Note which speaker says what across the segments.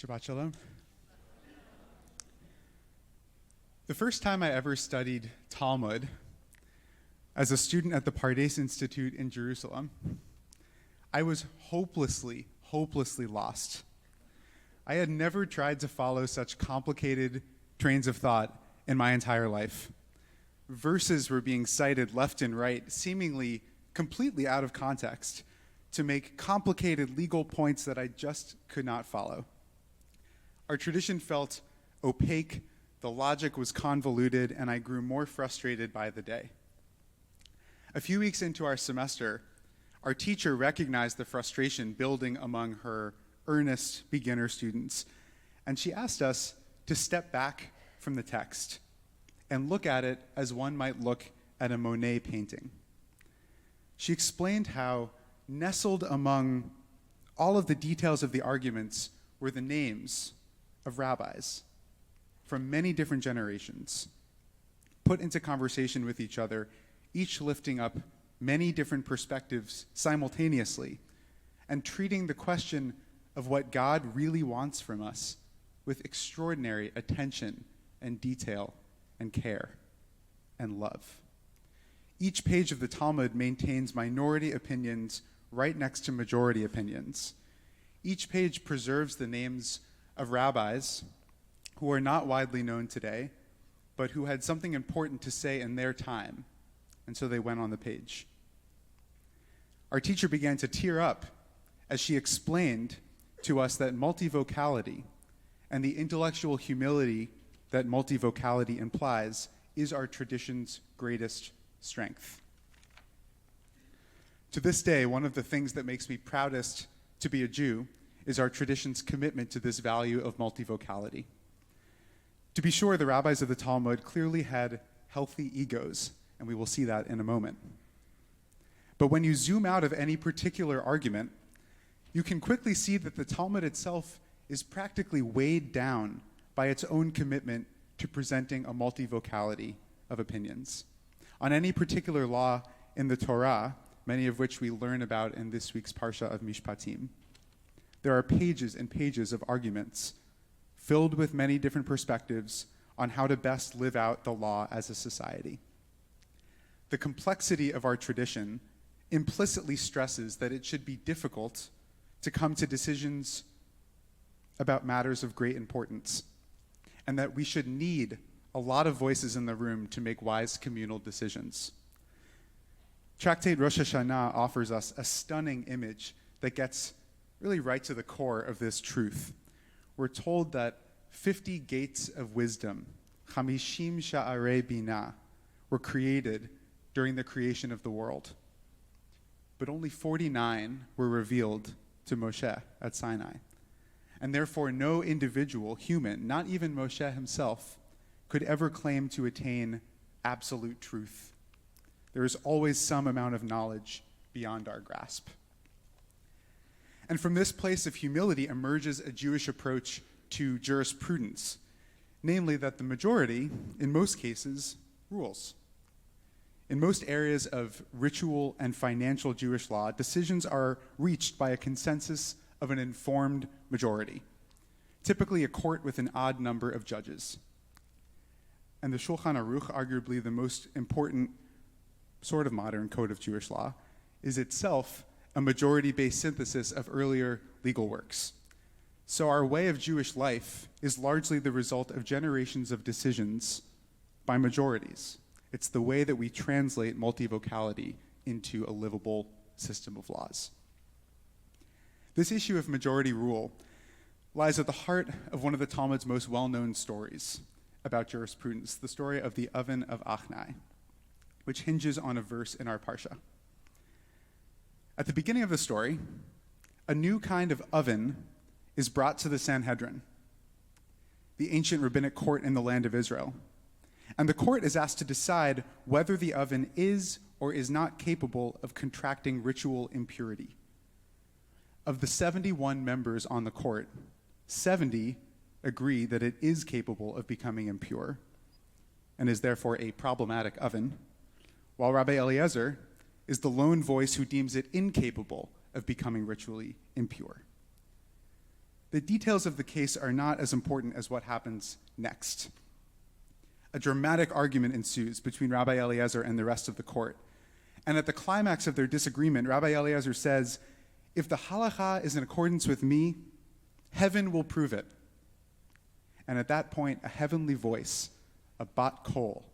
Speaker 1: Shabbat Shalom. The first time I ever studied Talmud as a student at the Pardes Institute in Jerusalem, I was hopelessly lost. I had never tried to follow such complicated trains of thought in my entire life. Verses were being cited left and right, seemingly completely out of context, to make complicated legal points that I just could not follow. Our tradition felt opaque, the logic was convoluted, and I grew more frustrated by the day. A few weeks into our semester, our teacher recognized the frustration building among her earnest beginner students, and she asked us to step back from the text and look at it as one might look at a Monet painting. She explained how nestled among all of the details of the arguments were the names of rabbis from many different generations, put into conversation with each other, each lifting up many different perspectives simultaneously, and treating the question of what God really wants from us with extraordinary attention and detail and care and love. Each page of the Talmud maintains minority opinions right next to majority opinions. Each page preserves the names of rabbis who are not widely known today, but who had something important to say in their time, and so they went on the page. Our teacher began to tear up as she explained to us that multivocality and the intellectual humility that multivocality implies is our tradition's greatest strength. To this day, one of the things that makes me proudest to be a Jew is our tradition's commitment to this value of multivocality. To be sure, the rabbis of the Talmud clearly had healthy egos, and we will see that in a moment. But when you zoom out of any particular argument, you can quickly see that the Talmud itself is practically weighed down by its own commitment to presenting a multivocality of opinions. On any particular law in the Torah, many of which we learn about in this week's Parashat of Mishpatim, there are pages and pages of arguments filled with many different perspectives on how to best live out the law as a society. The complexity of our tradition implicitly stresses that it should be difficult to come to decisions about matters of great importance, and that we should need a lot of voices in the room to make wise communal decisions. Tractate Rosh Hashanah offers us a stunning image that gets really right to the core of this truth. We're told that 50 gates of wisdom, 50 sha'arei binah, were created during the creation of the world. But only 49 were revealed to Moshe at Sinai. And therefore, no individual human, not even Moshe himself, could ever claim to attain absolute truth. There is always some amount of knowledge beyond our grasp. And from this place of humility emerges a Jewish approach to jurisprudence, namely that the majority, in most cases, rules. In most areas of ritual and financial Jewish law, decisions are reached by a consensus of an informed majority, typically a court with an odd number of judges. And the Shulchan Aruch, arguably the most important sort of modern code of Jewish law, is itself a majority-based synthesis of earlier legal works. So our way of Jewish life is largely the result of generations of decisions by majorities. It's the way that we translate multivocality into a livable system of laws. This issue of majority rule lies at the heart of one of the Talmud's most well-known stories about jurisprudence, the story of the Oven of Akhnai, which hinges on a verse in our Parsha. At the beginning of the story, a new kind of oven is brought to the Sanhedrin, the ancient rabbinic court in the land of Israel. And the court is asked to decide whether the oven is or is not capable of contracting ritual impurity. Of the 71 members on the court, 70 agree that it is capable of becoming impure and is therefore a problematic oven, while Rabbi Eliezer is the lone voice who deems it incapable of becoming ritually impure. the details of the case are not as important as what happens next. A dramatic argument ensues between Rabbi Eliezer and the rest of the court. And at the climax of their disagreement, Rabbi Eliezer says, "If the halacha is in accordance with me, heaven will prove it." And at that point, a heavenly voice, a bat kol,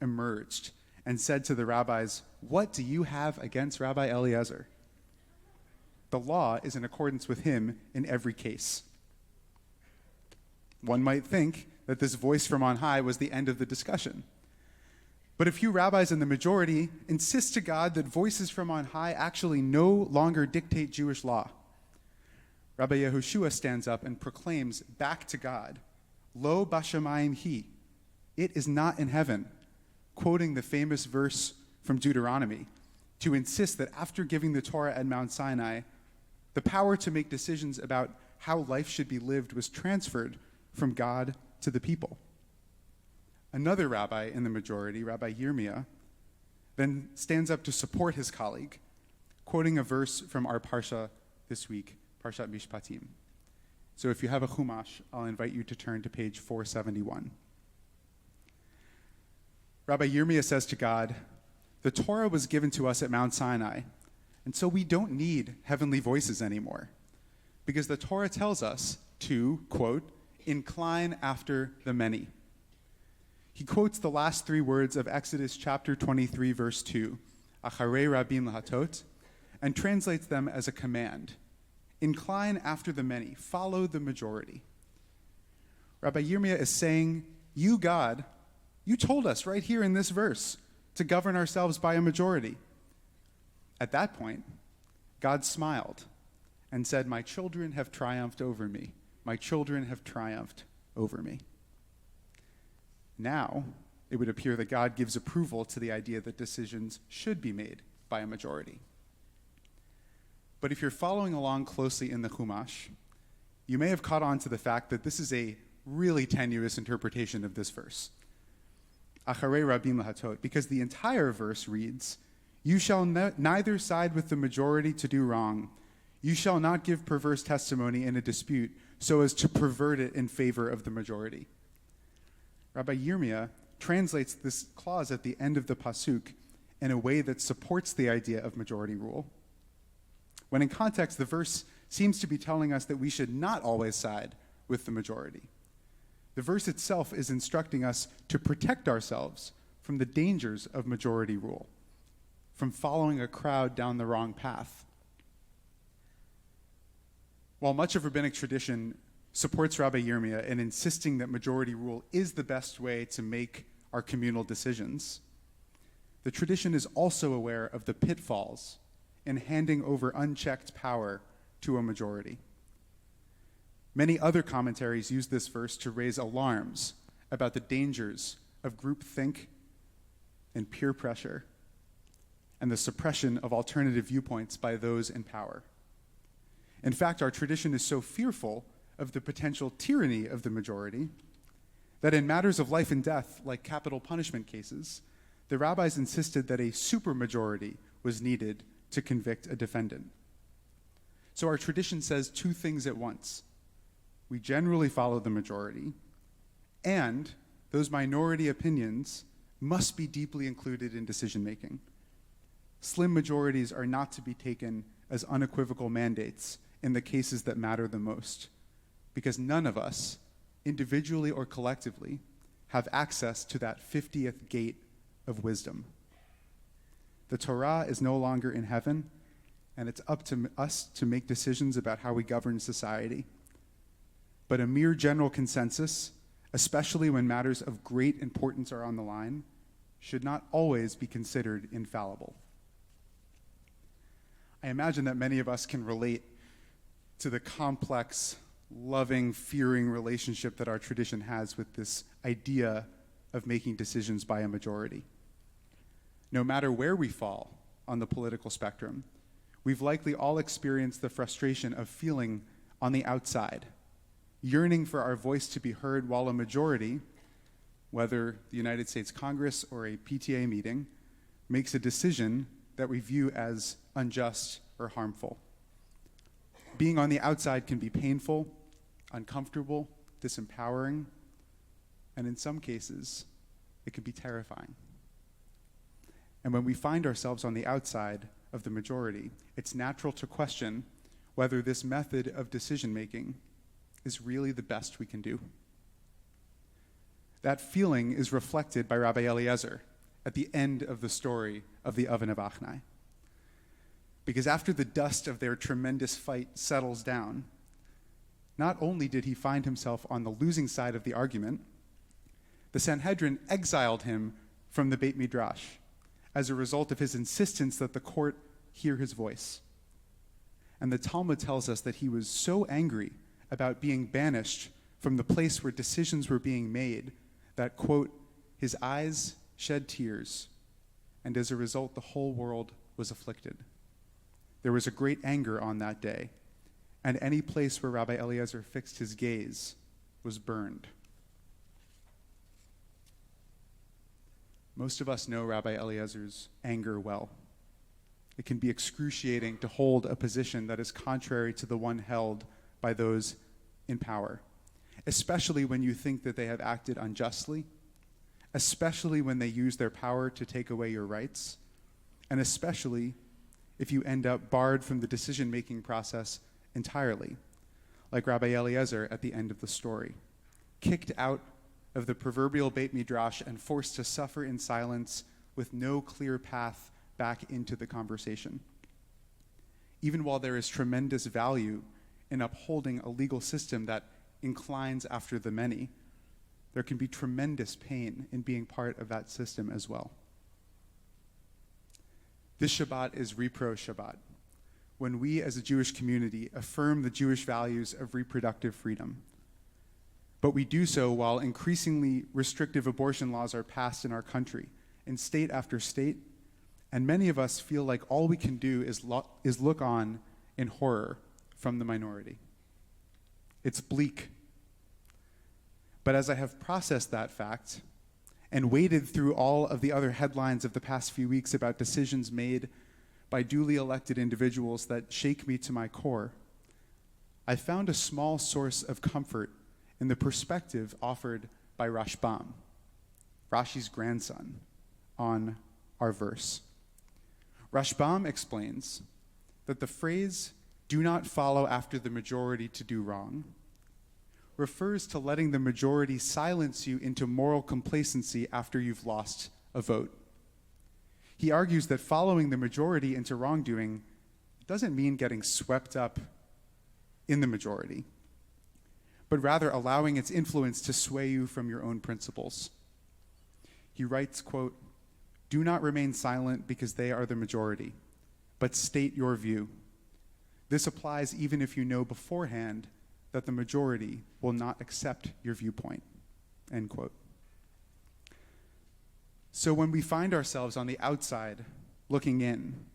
Speaker 1: emerged and said to the rabbis, "What do you have against Rabbi Eliezer? The law is in accordance with him in every case." One might think that this voice from on high was the end of the discussion. But a few rabbis in the majority insist to God that voices from on high actually no longer dictate Jewish law. Rabbi Yehoshua stands up and proclaims back to God, "Lo bashamayim hi," it is not in heaven, quoting the famous verse from Deuteronomy to insist that after giving the Torah at Mount Sinai, the power to make decisions about how life should be lived was transferred from God to the people. Another rabbi in the majority, Rabbi Yirmiyah, then stands up to support his colleague, quoting a verse from our Parsha this week, Parashat Mishpatim. So if you have a Chumash, I'll invite you to turn to page 471. Rabbi Yirmiyah says to God, "The Torah was given to us at Mount Sinai, and so we don't need heavenly voices anymore, because the Torah tells us to," quote, "incline after the many." He quotes the last three words of Exodus chapter 23, verse 2, "Acharei rabim lahatot," and translates them as a command. Incline after the many, follow the majority. Rabbi Yirmiyah is saying, you, God, you told us right here in this verse to govern ourselves by a majority. At that point, God smiled and said, "My children have triumphed over me. My children have triumphed over me." Now, it would appear that God gives approval to the idea that decisions should be made by a majority. But if you're following along closely in the Chumash, you may have caught on to the fact that this is a really tenuous interpretation of this verse. Acharei rabim lahatot, because the entire verse reads, "You shall neither side with the majority to do wrong. You shall not give perverse testimony in a dispute so as to pervert it in favor of the majority." Rabbi Yirmiyah translates this clause at the end of the pasuk in a way that supports the idea of majority rule. When in context, the verse seems to be telling us that we should not always side with the majority. The verse itself is instructing us to protect ourselves from the dangers of majority rule, from following a crowd down the wrong path. While much of rabbinic tradition supports Rabbi Yirmiyah in insisting that majority rule is the best way to make our communal decisions, the tradition is also aware of the pitfalls in handing over unchecked power to a majority. Many other commentaries use this verse to raise alarms about the dangers of groupthink and peer pressure and the suppression of alternative viewpoints by those in power. In fact, our tradition is so fearful of the potential tyranny of the majority that in matters of life and death, like capital punishment cases, the rabbis insisted that a supermajority was needed to convict a defendant. So our tradition says two things at once. We generally follow the majority, and those minority opinions must be deeply included in decision-making. Slim majorities are not to be taken as unequivocal mandates in the cases that matter the most, because none of us, individually or collectively, have access to that 50th gate of wisdom. The Torah is no longer in heaven, and it's up to us to make decisions about how we govern society. But a mere general consensus, especially when matters of great importance are on the line, should not always be considered infallible. I imagine that many of us can relate to the complex, loving, fearing relationship that our tradition has with this idea of making decisions by a majority. No matter where we fall on the political spectrum, we've likely all experienced the frustration of feeling on the outside, yearning for our voice to be heard while a majority, whether the United States Congress or a PTA meeting, makes a decision that we view as unjust or harmful. Being on the outside can be painful uncomfortable, disempowering, and in some cases, it can be terrifying. And when we find ourselves on the outside of the majority, it's natural to question whether this method of decision-making is really the best we can do. That feeling is reflected by Rabbi Eliezer at the end of the story of the Oven of Akhnai. Because after the dust of their tremendous fight settles down, not only did he find himself on the losing side of the argument, the Sanhedrin exiled him from the Beit Midrash as a result of his insistence that the court hear his voice. And the Talmud tells us that he was so angry about being banished from the place where decisions were being made that, quote, his eyes shed tears, and as a result, the whole world was afflicted. There was a great anger on that day, and any place where Rabbi Eliezer fixed his gaze was burned. Most of us know Rabbi Eliezer's anger well. It can be excruciating to hold a position that is contrary to the one held by those in power, especially when you think that they have acted unjustly, especially when they use their power to take away your rights, and especially if you end up barred from the decision-making process entirely, like Rabbi Eliezer at the end of the story, kicked out of the proverbial Beit Midrash and forced to suffer in silence with no clear path back into the conversation. Even while there is tremendous value in upholding a legal system that inclines after the many, there can be tremendous pain in being part of that system as well. This Shabbat is Repro Shabbat, when we as a Jewish community affirm the Jewish values of reproductive freedom. But we do so while increasingly restrictive abortion laws are passed in our country, in state after state, and many of us feel like all we can do is look on in horror from the minority. It's bleak. But as I have processed that fact and waded through all of the other headlines of the past few weeks about decisions made by duly elected individuals that shake me to my core, I found a small source of comfort in the perspective offered by Rashbam, Rashi's grandson, on our verse. Rashbam explains that the phrase, "do not follow after the majority to do wrong," refers to letting the majority silence you into moral complacency after you've lost a vote. He argues that following the majority into wrongdoing doesn't mean getting swept up in the majority, but rather allowing its influence to sway you from your own principles. He writes, quote, "Do not remain silent because they are the majority, but state your view. This applies even if you know beforehand that the majority will not accept your viewpoint," end quote. So when we find ourselves on the outside looking in,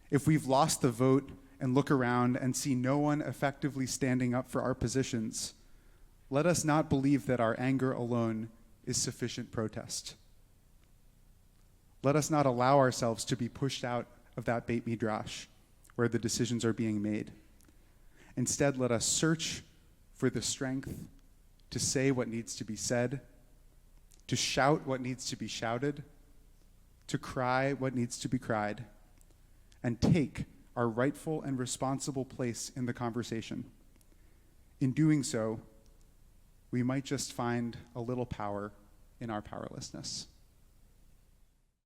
Speaker 1: if we've lost the vote and look around and see no one effectively standing up for our positions, let us not believe that our anger alone is sufficient protest. Let us not allow ourselves to be pushed out of that Beit Midrash where the decisions are being made. Instead, let us search for the strength to say what needs to be said, to shout what needs to be shouted, to cry what needs to be cried, and take our rightful and responsible place in the conversation. In doing so, we might just find a little power in our powerlessness.